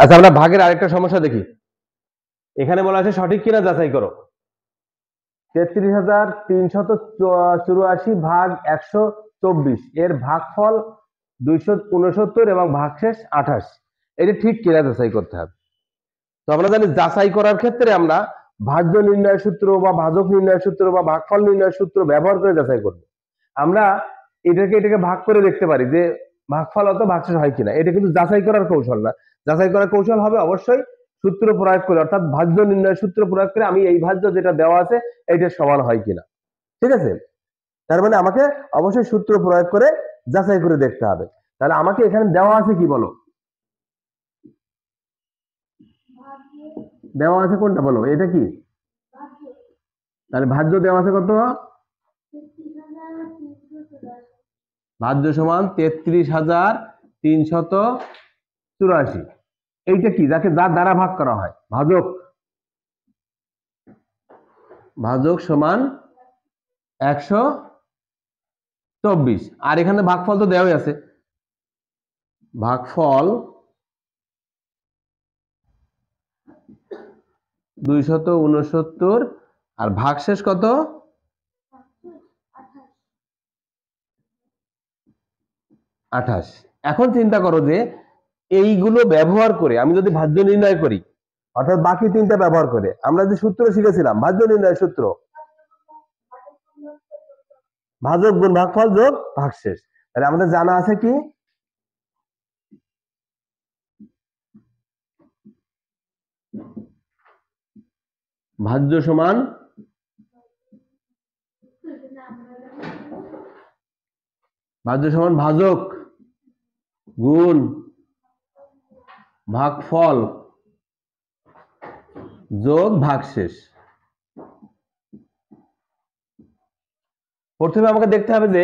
আচ্ছা আমরা ভাগের আরেকটা সমস্যা দেখি। এখানে বলা আছে সঠিক কিনা যাচাই করো। 33,384 ভাগ 124 এর ভাগফল 269 এবং ভাগশেষ 28, এটা ঠিক কিনা যাচাই করতে হবে। তো আমরা জানি যাচাই করার ক্ষেত্রে আমরা ভাজ্য নির্ণয় সূত্র বা ভাজক নির্ণয় সূত্র বা ভাগফল নির্ণয় সূত্র ব্যবহার করে যাচাই করব। আমরা এটাকে ভাগ করে দেখতে পারি যে ভাগফল অত ভাগশেষ হয় কিনা, এটা কিন্তু যাচাই করার কৌশল না। যাচাই করার কৌশল হবে অবশ্যই সূত্র প্রয়োগ করে, অর্থাৎ ভাজ্য নির্ণয় সূত্র প্রয়োগ করে আমি এই ভাজ্য যেটা দেওয়া আছে এইটার সমান হয় কিনা। ঠিক আছে, তার মানে আমাকে অবশ্যই সূত্র প্রয়োগ করে যাচাই করে দেখতে হবে। তাহলে আমাকে এখানে দেওয়া আছে কি বলো, দেওয়া আছে কোনটা বলো, এটা কি? তাহলে ভাজ্য দেওয়া আছে কত? ভাজ্য সমান 33,384। এইটা কি, যাকে যার দ্বারা ভাগ করা হয়, ভাজক। ভাজক সমান 124, আর এখানে ভাগফল তো দেওয়াই আছে, ভাগফল 269 আর ভাগশেষ কত? 28। এখন চিন্তা করো যে এইগুলো ব্যবহার করে আমি যদি ভাজ্য নির্ণয় করি, অর্থাৎ বাকি তিনটা ব্যবহার করে আমরা যে সূত্র শিখেছিলাম ভাজ্য নির্ণয় সূত্র, ভাজক গুণ ভাগফল যোগ ভাগশেষ, তাহলে আমাদের জানা আছে কি ভাজ্য সমান ভাজক গুণ ভাগফল যোগ ভাগশেষ। প্রথমে আমাকে দেখতে হবে যে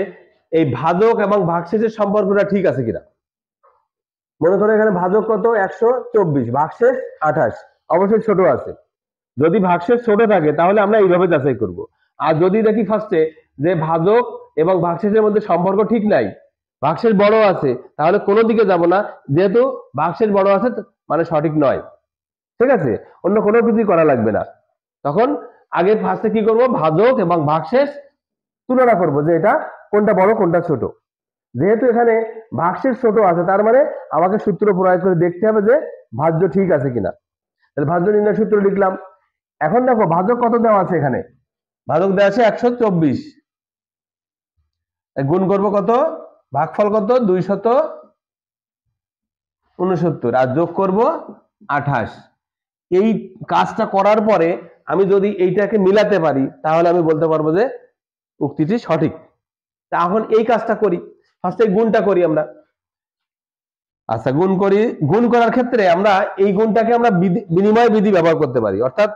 এই ভাজক এবং ভাগশেষের সম্পর্কটা ঠিক আছে কিনা। মনে করো এখানে ভাজক কত? 124, ভাগশেষ 28, অবশ্যই ছোট আছে। যদি ভাগশেষ ছোট থাকে তাহলে আমরা এইভাবে যাচাই করব। আর যদি দেখি ফার্স্টে যে ভাজক এবং ভাগশেষের মধ্যে সম্পর্ক ঠিক নাই, ভাগশেষ বড় আছে, তাহলে কোনো দিকে যাব না, যেহেতু ভাগশেষ বড় আছে মানে সঠিক নয়। ঠিক আছে, অন্য কোনো কিছুই করা লাগবে না। তখন আগে ফার্স্টে কি করব, ভাজক এবং ভাগশেষ তুলনা করব যে এটা কোনটা বড় কোনটা ছোট। যেহেতু এখানে ভাগশেষ ছোট আছে তার মানে আমাকে সূত্র প্রয়োগ করে দেখতে হবে যে ভাজ্য ঠিক আছে কিনা। তাহলে ভাজ্য নির্ণয় সূত্র লিখলাম। এখন দেখো ভাজক কত দেওয়া আছে, এখানে ভাজক দেওয়া আছে 124, গুণ করব কত, ভাগফল কত 269 আর যোগ করব 28। এই কাজটা করার পরে আমি যদি এইটাকে মিলাতে পারি তাহলে আমি বলতে পারবো যে উক্তিটি সঠিক। এখন এই কাজটা করি, ফার্স্টে গুণটা করি আমরা। আচ্ছা গুণ করি, গুণ করার ক্ষেত্রে আমরা এই গুণটাকে আমরা বিনিময় বিধি ব্যবহার করতে পারি, অর্থাৎ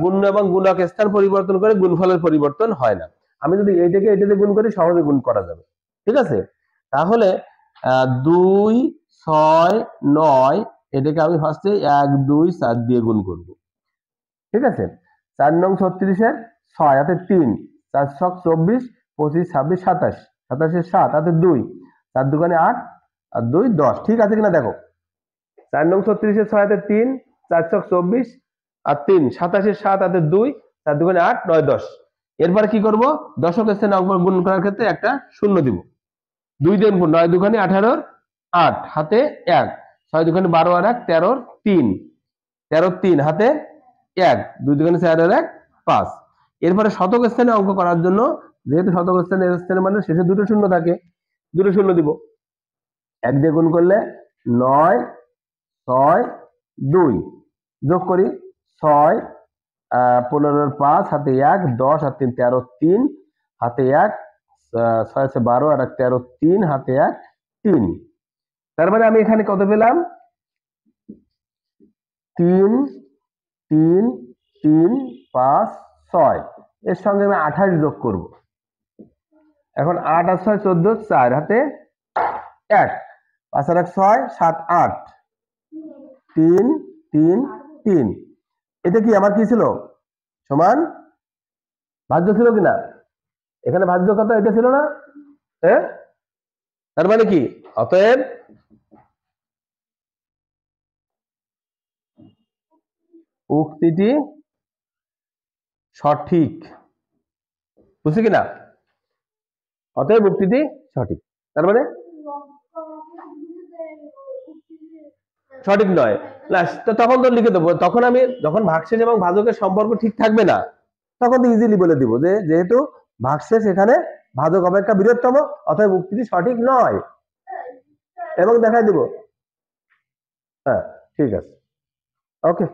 গুণ এবং গুণক স্থান পরিবর্তন করে গুণফলের পরিবর্তন হয় না। আমি যদি এইটাকে এটাতে গুণ করি সহজে গুণ করা যাবে। ঠিক আছে, তাহলে 2, 6, 9 এটাকে আমি ফার্স্টে 1, 2, 4 দিয়ে গুণ করব। ঠিক আছে, 4 নং 36-এর 6 হাতে 3, 4 ছক 24, 25, 26, 27, 27-এর 7 হাতে 2, 4 দুগুণে 8 আর 2 10। ঠিক আছে কিনা দেখো, 4 নং 36-এর 6 হাতে 3, 4 ছক 24 আর 3, 27-এর 7 হাতে 2, 4 দুগুণে 8, 9 10। এরপরে কি করব, দশক স্থানে অঙ্ক গুণ করার ক্ষেত্রে একটা শূন্য দিব। 2 দিয়ে গুণ, 9 দুগুণে 18, 8 হাতে 1, 6 দুগুণে 12 আর 1 13, 3, 13 3 হাতে 1, 2 দুগুণে 4 আর 1 5। এরপরে শতক স্থানে অঙ্ক করার জন্য যেহেতু শতক স্থানে মানে শেষে দুটো শূন্য থাকে, দুটো শূন্য দিব। 1 দিয়ে গুণ করলে 9, 6, 2 যোগ করি 6, 15 5 হাতে 1, 10 আর 3 13, 3 হাতে 1, 6 আছে 12 আর 1 13, 3 হাতে 1 3। তার মানে আমি এখানে কত পেলাম, 3, 3, 3, 5, 6, এর সঙ্গে আমি 28 যোগ করব। এখন 8 আর 6 14, 4 হাতে 1, 5 আর 1 6, 7 8, 3, 3, 3। এটা কি আমার কি ছিল, সমান ভাজ্য ছিল কিনা? এখানে ভাজ্য কত, এটা ছিল না? হ্যাঁ, তার মানে কি, অতএব উক্তিটি সঠিক, বুঝছি কিনা? অতএব উক্তিটি সঠিক, তার মানে সঠিক নয়। তো তখন তো লিখে দেবো, তখন আমি যখন ভাগশেষ এবং ভাজকের সম্পর্ক ঠিক থাকবে না, তখন তো ইজিলি বলে দিব যে যেহেতু ভাগশেষ এখানে ভাজক অপেক্ষা বৃহত্তম, অতএব উক্তিটি সঠিক নয়, এবং দেখাই দিব। হ্যাঁ, ঠিক আছে, ওকে।